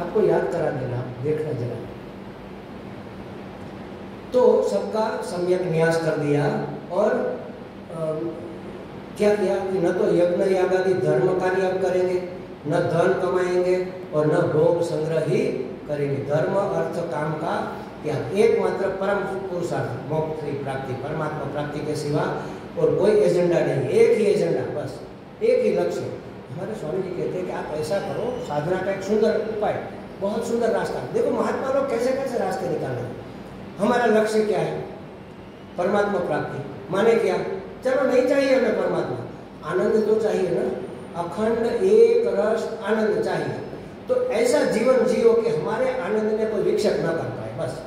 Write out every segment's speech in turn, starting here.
आपको याद करा देना, देखना जरा। तो सबका सम्यक न्यास कर दिया और क्या किया कि न तो यज्ञ याग आदि धर्म कार्य अब करेंगे, न धन कमाएंगे और न भोग संग्रह ही करेंगे। धर्म अर्थ काम का त्याग, एकमात्र परम पुरुषार्थ मोक्ष की प्राप्ति, परमात्मा प्राप्ति के सिवा और कोई एजेंडा नहीं, एक ही एजेंडा, बस एक ही लक्ष्य। हमारे स्वामी जी कहते हैं कि आप ऐसा करो, साधना का एक सुंदर उपाय, बहुत सुंदर रास्ता। देखो महात्मा लोग कैसे कैसे रास्ते निकाले। हमारा लक्ष्य क्या है? परमात्मा प्राप्ति। माने क्या? चलो नहीं चाहिए हमें परमात्मा, आनंद तो चाहिए ना, अखंड एक रस आनंद चाहिए। तो ऐसा जीवन जियो कि हमारे आनंद में कोई विक्षेप न कर पाए। बस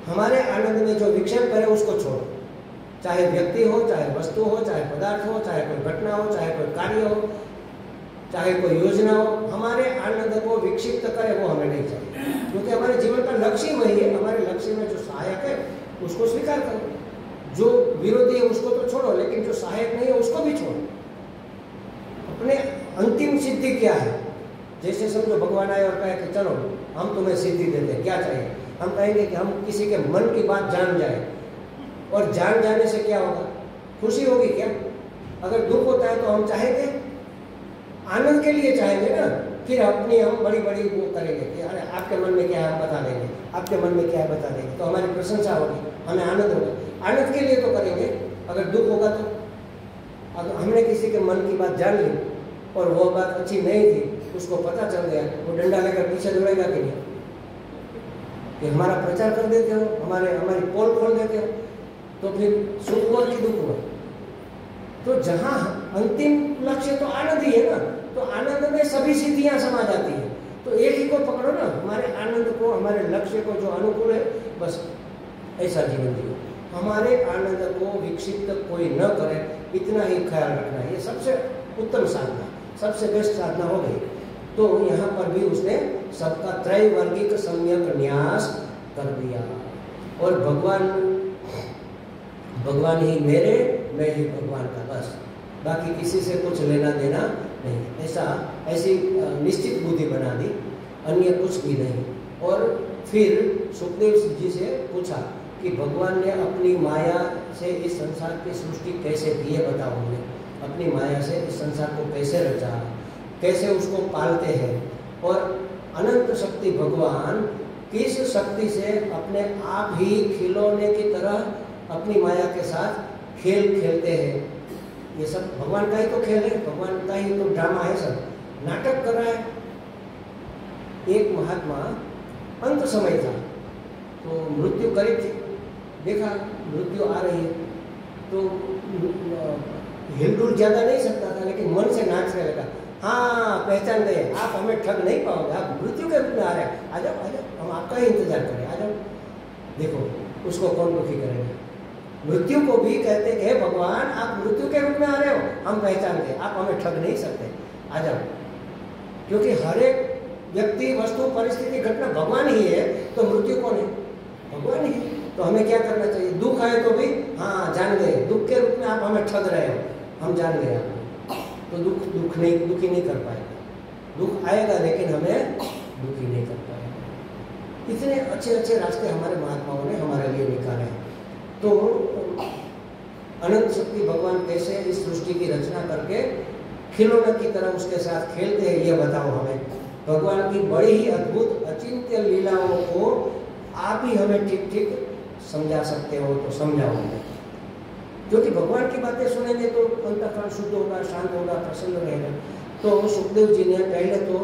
हमारे आनंद में जो विक्षेप करे उसको छोड़ो, चाहे व्यक्ति हो, चाहे वस्तु हो, चाहे पदार्थ हो, चाहे कोई घटना हो, चाहे कोई कार्य हो, चाहे कोई योजना हो, हमारे आनंद को विक्षिप्त करे वो हमें नहीं चाहिए। क्योंकि हमारे जीवन का लक्ष्य वही है। हमारे लक्ष्य में जो सहायक है उसको स्वीकार करो, जो विरोधी है उसको तो छोड़ो, लेकिन जो सहायक नहीं है उसको भी छोड़ो। अपने अंतिम सिद्धि क्या है? जैसे समझो भगवान आए और कहे कि चलो हम तुम्हें सिद्धि देते हैं, क्या चाहिए? हम कहेंगे कि हम किसी के मन की बात जान जाए, और जान जाने से क्या होगा? खुशी होगी क्या? अगर दुख होता है तो हम चाहेंगे, आनंद के लिए चाहेंगे ना। फिर अपनी हम बड़ी बड़ी वो करेंगे कि अरे आपके मन में क्या है हम बता देंगे, आपके मन में क्या है बता देंगे, तो हमारी प्रशंसा होगी, हमें आनंद होगा। आनंद के लिए तो करेंगे। अगर दुख होगा तो अगर हमने किसी के मन की बात जान ली और वो बात अच्छी नहीं थी, उसको पता चल गया, वो डंडा लेकर पीछे दौड़ेगा कि नहीं? कि हमारा प्रचार कर देते हो, हमारी पोल खोल देते हो, तो फिर सुख हुआ कि दुख हुआ? तो जहाँ अंतिम लक्ष्य तो आनंद ही है ना, तो आनंद में सभी सिद्धियां समा जाती है। तो एक ही को पकड़ो ना, हमारे आनंद को, हमारे लक्ष्य को जो अनुकूल है, बस ऐसा जीवन जियो। हमारे आनंद को विक्षिप्त कोई न करे, इतना ही ख्याल रखना है। ये सबसे उत्तम साधना, सबसे बेस्ट साधना हो गई। तो यहाँ पर भी उसने सबका त्रैवर्गिक सम्यक न्यास कर दिया। और भगवान ही मेरे, मैं ही भगवान का, बस बाकी किसी से कुछ लेना देना नहीं। ऐसी निश्चित बुद्धि बना दी, अन्य कुछ भी नहीं। और फिर सुखदेव जी से पूछा कि भगवान ने अपनी माया से इस संसार की सृष्टि कैसे की है, बताओ मुझे। अपनी माया से इस संसार को कैसे रचा, कैसे उसको पालते हैं, और अनंत शक्ति भगवान किस शक्ति से अपने आप ही खिलौने की तरह अपनी माया के साथ खेल खेलते हैं। ये सब भगवान का ही तो खेल है, भगवान का ही तो ड्रामा है, सब नाटक कर रहा है। एक महात्मा, अंत समय था तो मृत्यु करीब थी, देखा मृत्यु आ रही है, तो हिलडुल ज़्यादा नहीं सकता था, लेकिन मन से नाचने लगा। हाँ पहचान गए, आप हमें ठग नहीं पाओगे, आप मृत्यु के रूप में आ रहे हैं, आ जाओ आ जाओ, हम आपका ही इंतजार करें, आ जाओ। देखो उसको कौन दुखी करेगा? मृत्यु को भी कहते हैं हे भगवान आप मृत्यु के रूप में आ रहे हो, हम पहचान गए, आप हमें ठग नहीं सकते, आ जाओ। क्योंकि हर एक व्यक्ति, वस्तु, परिस्थिति, घटना भगवान ही है, तो मृत्यु कौन है? भगवान ही। तो हमें क्या करना चाहिए? दुख आए तो भी हाँ जान गए, दुख के रूप में आप हमें ठग रहे हो, हम जान गए आपको, तो दुखी नहीं कर पाएगा। दुख आएगा लेकिन हमें दुखी नहीं कर पाएगा। इतने अच्छे अच्छे रास्ते हमारे महात्माओं ने हमारे लिए निकाले हैं। तो अनंत शक्ति भगवान कैसे इस सृष्टि की रचना करके खिलौने की तरह उसके साथ खेलते हैं, ये बताओ हमें। भगवान की बड़ी ही अद्भुत अचिंत्य लीलाओं को आप ही हमें ठीक ठीक समझा सकते हो, तो समझाओ। क्योंकि भगवान की बातें सुनेंगे तो अंतःकरण शुद्ध होगा, शांत होगा, प्रसन्न रहेगा। तो सुखदेव जी ने पहले तो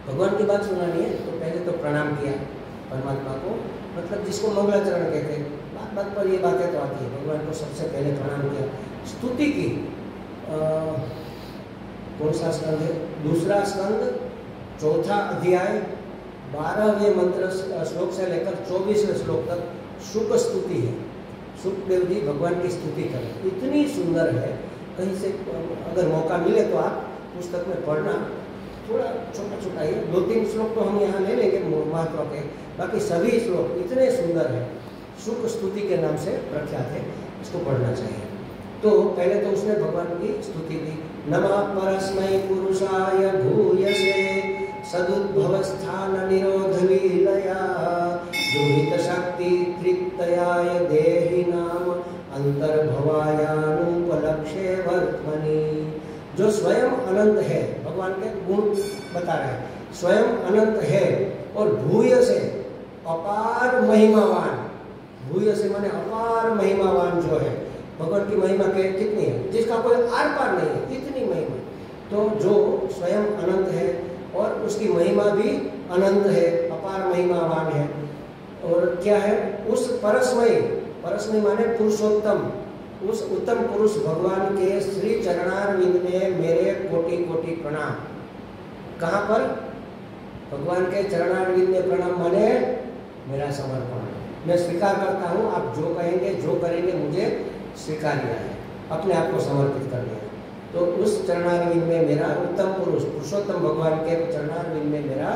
भगवान की बात सुनानी है, तो पहले तो प्रणाम किया परमात्मा को, मतलब जिसको मंगलाचरण कहते हैं। बात बात पर ये बातें तो आती है, भगवान को सबसे पहले प्रणाम किया, स्तुति की। कौन सा स्कंद है? दूसरा स्कंद, चौथा अध्याय, 12वें मंत्र श्लोक से लेकर 24वें श्लोक तक शुक स्तुति है। सुखदेव जी भगवान की स्तुति करें, इतनी सुंदर है। कहीं से अगर मौका मिले तो आप पुस्तक में पढ़ना, थोड़ा छोटा छोटा ही, 2-3 श्लोक तो हम यहाँ ले लेंगे महत्व के, बाकी सभी श्लोक इतने सुंदर है, शुक स्तुति के नाम से प्रख्यात है, इसको पढ़ना चाहिए। तो पहले तो उसने भगवान की स्तुति की, नमः परस्मै पुरुषाय भूयसे सदुद्भव स्थान निरोध लीलया दुहित शक्ति तृप्तयाय देहि नाम अंतर्भवायानुपलक्ष्ये वर्त्मनि। जो स्वयं अनंत है, भगवान के गुण बता रहे हैं, स्वयं अनंत है और भूय से अपार महिमावान, भूय से माने अपार महिमावान जो है, भगवान की महिमा के कितनी है, जिसका कोई आर पार नहीं है, इतनी महिमा। तो जो स्वयं अनंत है और उसकी महिमा भी अनंत है, अपार महिमावान है। और क्या है, उस परस्मय, परस्मय माने पुरुषोत्तम, उस उत्तम पुरुष भगवान के श्री चरणारविंद में मेरे कोटि कोटि प्रणाम। कहाँ पर? भगवान के चरणारविंद में प्रणाम माने मेरा समर्पण। मैं स्वीकार करता हूँ, आप जो कहेंगे जो करेंगे मुझे स्वीकार्य है, अपने आप को समर्पित कर दिया। तो उस चरणारविंद में मेरा उत्तम पुरुष पुरुषोत्तम भगवान के चरणारविंद में मेरा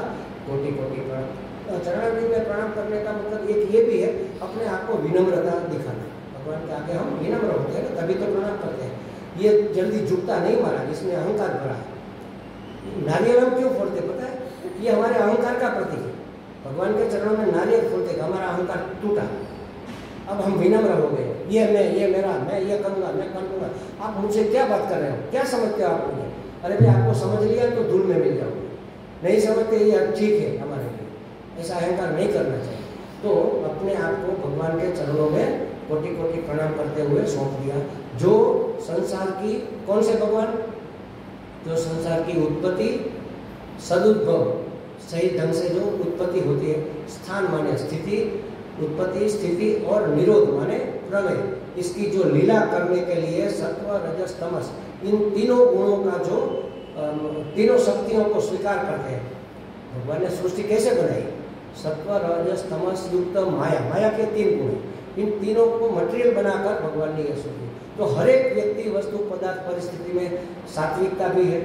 कोटि कोटि प्रणाम। चरणारविंद में प्रणाम करने का मतलब एक ये भी है, अपने आप को विनम्रता दिखाना। भगवान के आगे हम विनम्र होते हैं ना, तभी तो प्रणाम करते हैं। ये जल्दी झुकता नहीं महाराज, इसमें अहंकार भरा है। नारियल हम क्यों फोड़ते पता है? ये हमारे अहंकार का प्रतीक है। भगवान के चरणों में नारियल फोड़ते, हमारा अहंकार टूटा, अब हम विनम्र हो गए। ये मैं, ये मेरा, मैं ये करूँगा, मैं कर दूंगा। आप मुझसे क्या बात कर रहे हो, क्या समझते हो आप मुझे? अरे भाई आपको समझ लिया तो धूल में मिल जाओगे, नहीं समझते ये ठीक है हमारे लिए। ऐसा अहंकार नहीं करना चाहिए। तो अपने आप को भगवान के चरणों में कोटि कोटि प्रणाम करते हुए सौंप दिया। जो संसार की, कौन से भगवान? जो संसार की उत्पत्ति, सदुद्भव, सही ढंग से जो उत्पत्ति होती है, स्थान माने स्थिति, उत्पत्ति स्थिति और निरोध माने प्रलय, इसकी जो लीला करने के लिए सत्व रजस तमस, इन तीनों गुणों का जो तीनों शक्तियों को स्वीकार करते हैं। भगवान ने सृष्टि कैसे बनाई? सत्व रजस तमस युक्त माया, माया के 3 गुण, इन तीनों को मटेरियल बनाकर भगवान ने यह सृष्टि। तो हर एक व्यक्ति, वस्तु, पदार्थ, परिस्थिति में सात्विकता भी है,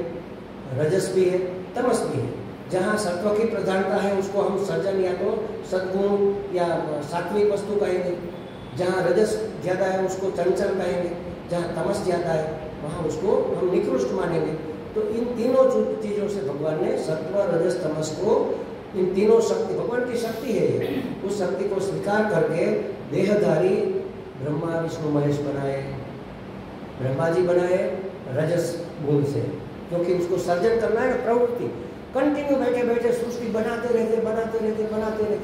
रजस भी है, तमस भी है। जहाँ सत्व की प्रधानता है उसको हम सज्जन या तो सद्गुण या सात्विक वस्तु कहेंगे, जहाँ रजस ज़्यादा है उसको चंचल कहेंगे, जहाँ तमस ज़्यादा है वहाँ उसको हम निकृष्ट मानेंगे। तो इन तीनों चीज़ों से भगवान ने सत्व रजस तमस को, इन तीनों शक्ति, भगवान की शक्ति है ये, उस शक्ति को स्वीकार करके देहधारी ब्रह्मा विष्णु महेश बनाए, ब्रह्मा जी बनाए रजस गुण से, क्योंकि उसको सर्जन करना है ना, प्रवृत्ति कंटिन्यू बैठे बैठे सृष्टि बनाते रहते बनाते रहते बनाते रहते।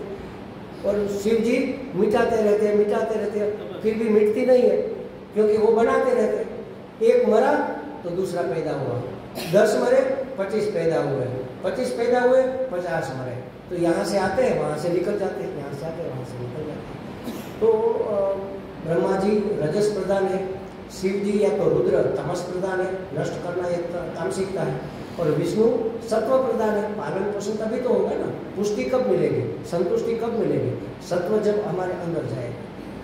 और शिव जी मिटाते रहते, फिर भी मिटती नहीं है, क्योंकि वो बनाते रहते। एक मरा तो दूसरा पैदा हुआ, 10 मरे 25 पैदा हुए, 25 पैदा हुए 50 मरे। तो यहाँ से आते हैं वहाँ से निकल जाते हैं, यहाँ से आते हैं वहाँ से निकल जाते हैं। तो ब्रह्मा जी रजस प्रधान है, शिव जी या तो रुद्र तमस प्रधान है, नष्ट करना एक तामसिकता है, और विष्णु सत्व प्रधान है, पालन पोषण तभी तो होगा ना। पुष्टि कब मिलेगी, संतुष्टि कब मिलेगी? सत्व जब हमारे अंदर जाएगा।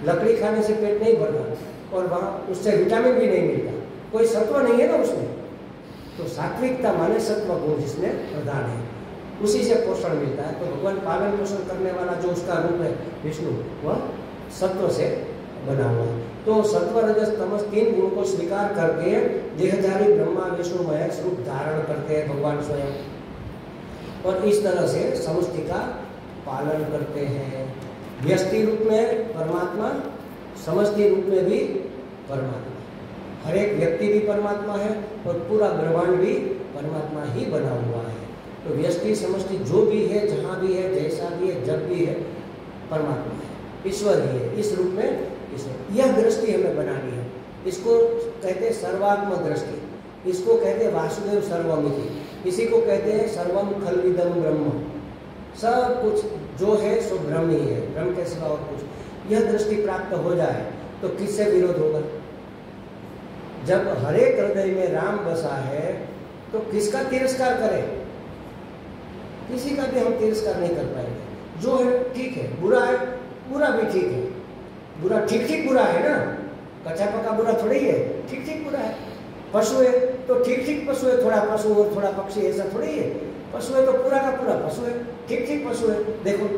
लकड़ी खाने से पेट नहीं भरता और वहाँ उससे विटामिन भी नहीं मिलता, कोई सत्व नहीं है ना उसमें। तो सात्विकता माने सत्व गुण जिसमें प्रधान है, उसी से पोषण मिलता है। तो भगवान पालन पोषण करने वाला जो उसका रूप है विष्णु, वह सत्व से बना हुआ है। तो सत्व रजस तमस 3 गुण को स्वीकार करके देहधारी ब्रह्मा विष्णु महेश रूप धारण करते हैं भगवान स्वयं, और इस तरह से समष्टि का पालन करते हैं। व्यष्टि रूप में परमात्मा, समष्टि रूप में भी परमात्मा, हर एक व्यक्ति भी परमात्मा है और पूरा ब्रह्मांड भी परमात्मा ही बना हुआ है। तो व्यष्टि समष्टि जो भी है, जहाँ भी है, जैसा भी है, जब भी है, परमात्मा है, ईश्वर ही है। इस रूप में यह दृष्टि हमें बनानी है। इसको कहते हैं सर्वात्म दृष्टि, इसको कहते हैं वासुदेव सर्वमिति, इसी को कहते हैं सर्वम खल्विदम ब्रह्म। सब कुछ जो है सो ब्रह्म ही है, ब्रह्म के सिवा और कुछ। यह दृष्टि प्राप्त हो जाए तो किससे विरोध होगा? जब हरेक हृदय में राम बसा है तो किसका तिरस्कार करें? किसी का भी हम तिरस्कार नहीं कर पाएंगे। जो है ठीक है, बुरा है, बुरा भी ठीक है। बुरा ठीक ठीक बुरा है ना, कच्चा पका बुरा थोड़ी है, ठीक ठीक बुरा है। पशु है तो ठीक ठीक पशु है, थोड़ा पशु और थोड़ा पक्षी, ऐसा थोड़ी है। पशु है तो पूरा का पूरा पशु है, ठीक ठीक पशु है। देखो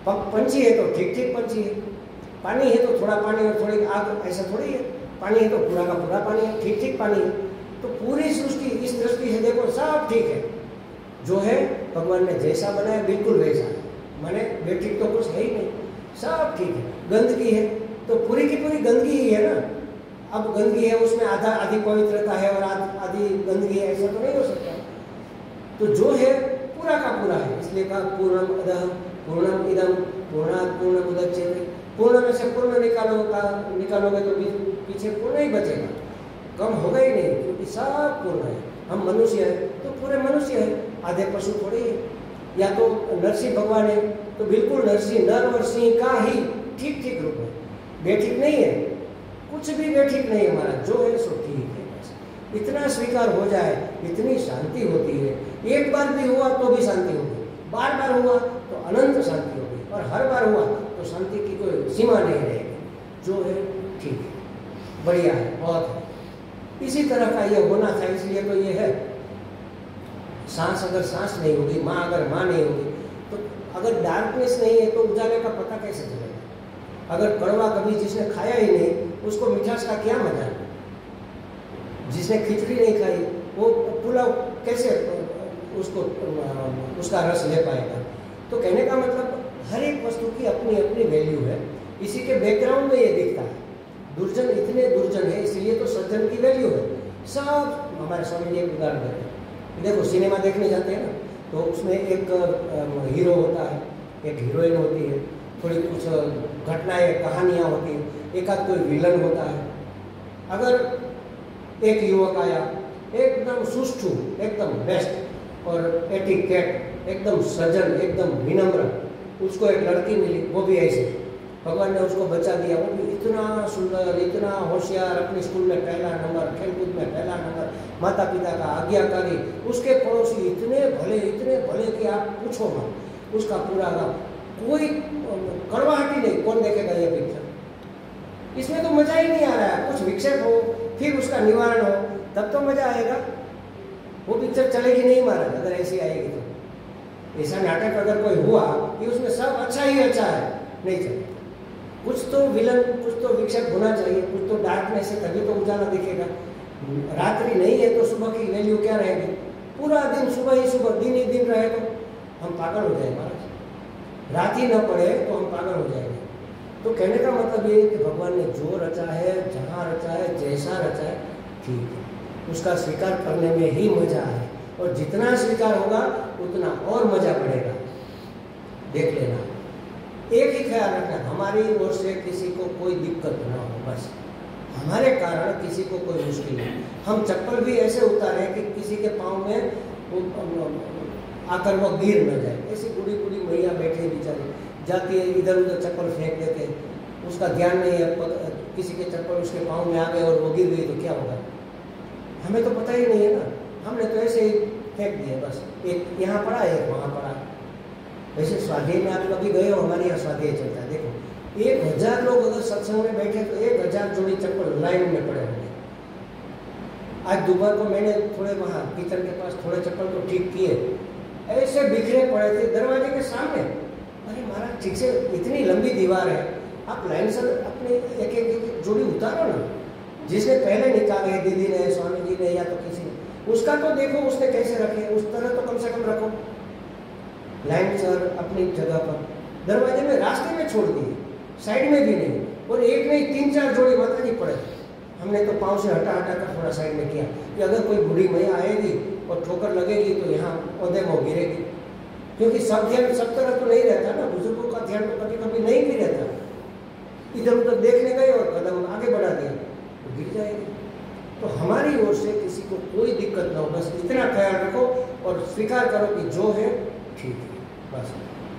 पंछी है तो ठीक ठीक पंछी है, पानी है तो थोड़ा पानी और थोड़ी आग, ऐसा थोड़ी है। पानी है तो पूरा का पूरा पानी है, ठीक ठीक पानी है। तो पूरी सृष्टि इस दृष्टि से देखो सब ठीक है, जो है भगवान ने जैसा बनाया बिल्कुल वैसा है, माने बेठीक तो कुछ है ही नहीं, सब ठीक है। गंदगी है तो पूरी की पूरी गंदगी ही है ना। अब गंदगी है उसमें आधी पवित्रता है और आधी गंदगी है, ऐसा तो नहीं हो सकता। तो जो है पूरा का पूरा है, इसलिए कहा पूर्णम अदह पूर्णम इदम पूर्णात् पूर्णमुदच्यते। पूर्ण में से पूर्ण निकालोगे तो पीछे पूर्ण ही बचेगा, कम होगा ही नहीं, क्योंकि सब पूर्ण है। हम मनुष्य है तो पूरे मनुष्य है, आधे पशु थोड़ी है। या तो नरसिंह भगवान है तो बिल्कुल नरसिंह, नर और सिंह का ही ठीक ठीक रूप है, बेठीक नहीं है, कुछ भी बेठीक नहीं है। हमारा जो है सो ठीक है, बस इतना स्वीकार हो जाए, इतनी शांति होती है। एक बार भी हुआ तो भी शांति होगी, बार बार हुआ तो अनंत शांति होगी, और हर बार हुआ तो शांति की कोई सीमा नहीं रहेगी। जो है ठीक है, बढ़िया है, बहुत है। इसी तरह का ये होना था, इसलिए तो ये है। सांस अगर सांस नहीं होगी, माँ अगर माँ नहीं होगी, तो अगर डार्कनेस नहीं है तो उजाले का पता कैसे चलेगा। अगर कड़वा कभी जिसने खाया ही नहीं, उसको मिठास का क्या मजा है। जिसने खिचड़ी नहीं खाई वो पुलाव कैसे उसको उसका रस ले पाएगा। तो कहने का मतलब हर एक वस्तु की अपनी अपनी वैल्यू है। इसी के बैकग्राउंड में ये दिखता है। दुर्जन इतने दुर्जन है, इसलिए तो सज्जन की वैल्यू है। सब हमारे स्वामी जी एक उदाहरण देते हैं। देखो सिनेमा देखने जाते हैं ना, तो उसमें एक हीरो होता है, एक हीरोइन होती है, थोड़ी कुछ घटनाएं कहानियाँ होती हैं, एक आध कोई विलन होता है। अगर एक युवक आया एकदम सुष्ठु, एकदम बेस्ट और एटिकेट, एकदम सज्जन, एकदम विनम्र, उसको एक लड़की मिली, वो भी ऐसे, भगवान ने उसको बचा दिया, वो भी इतना सुंदर, इतना होशियार, अपने स्कूल में पहला नंबर, खेलकूद में पहला नंबर, माता पिता का आज्ञाकारी, उसके पड़ोसी इतने भले कि आप पूछो मत। उसका पूरा कोई कड़वाहट ही नहीं। कौन देखेगा ये पिक्चर? इसमें तो मजा ही नहीं आ रहा है। कुछ विक्षेप हो, फिर उसका निवारण हो, तब तो मजा आएगा। वो पिक्चर चलेगी नहीं महाराज अगर ऐसी आएगी तो। ऐसा नाटक अगर कोई हुआ कि उसमें सब अच्छा ही अच्छा है, नहीं चलेगा। कुछ तो विलन, कुछ तो विक्षेप होना चाहिए, कुछ तो डार्कनेस है, तभी तो उजाला दिखेगा। रात्रि नहीं है तो सुबह की वैल्यू क्या रहेगी? पूरा दिन सुबह ही सुबह, दिन ही दिन रहे तो हम पागल हो जाएंगे महाराज। रात ही न पड़े तो हम पागल हो जाएंगे। तो कहने का मतलब ये है कि भगवान ने जो रचा है, जहाँ रचा है, जैसा रचा है, ठीक है, उसका स्वीकार करने में ही मजा है। और जितना स्वीकार होगा उतना और मजा बढ़ेगा। देख लेना, एक ही ख्याल रखना, हमारी ओर से किसी को कोई दिक्कत ना हो, बस हमारे कारण किसी को कोई मुश्किल नहीं। हम चप्पल भी ऐसे उतारें कि किसी के पाँव में आकर वो गिर न जाए। ऐसी बूढ़ी बूढ़ी मैया बैठे बेचारी, जाती है इधर उधर चप्पल फेंक देते, उसका ध्यान नहीं है, किसी के चप्पल उसके पाँव में आ गए और वो गिर गई तो क्या होगा? हमें तो पता ही नहीं है ना, हमने तो ऐसे ही फेंक दिए बस। एक यहाँ पड़ा, एक वहाँ पड़ा। वैसे स्वाध्याय में आप कभी गए हो? हमारे यहाँ स्वाध्याय चलता है। देखो 1000 लोग अगर सत्संग में बैठे तो 1000 जोड़ी चप्पल लाइन में पड़े होंगे। आज दोपहर को मैंने थोड़े वहाँ किचन के पास थोड़े चप्पल तो ठीक किए, ऐसे बिखरे पड़े थे दरवाजे के सामने। अरे महाराज ठीक से, इतनी लंबी दीवार है, आप लाइन से अपने एक एक जोड़ी उतारो ना। जिसने पहले निकाले, दीदी ने, स्वामी जी ने, या तो किसी ने, उसका तो देखो उसने कैसे रखे, उस तरह तो कम से कम रखो। लाइन सर अपनी जगह पर, दरवाजे में, रास्ते में छोड़ दिए, साइड में भी नहीं। और एक नहीं 3-4 जोड़ी माता जी पड़े। हमने तो पाँव से हटा कर थोड़ा साइड में किया कि अगर कोई बूढ़ी मैया आएगी और ठोकर लगेगी तो यहाँ पौधे में गिरेगी। क्योंकि सब ध्यान सब तरह तो नहीं रहता ना, बुजुर्गों का ध्यान तो कभी कभी नहीं भी रहता। इधर उधर देखने गए और कदम आगे बढ़ा दिया तो गिर जाएगी। तो हमारी ओर से किसी को कोई दिक्कत ना हो, बस इतना ख्याल रखो और स्वीकार करो कि जो है ठीक है, बस।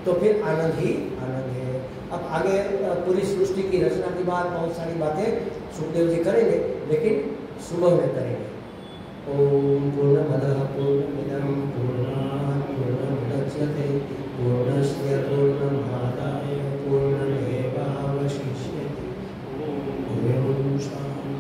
तो फिर आनंद ही आनंद है। अब आगे पूरी सृष्टि की रचना के बाद बहुत सारी बातें सुखदेव जी करेंगे, लेकिन सुबह में करेंगे। ओम पूर्णमदः पूर्णमिदं पूर्णात् पूर्णमुदच्यते पूर्णस्य पूर्णमादाय पूर्णमेवावशिष्यते। ओम शांति।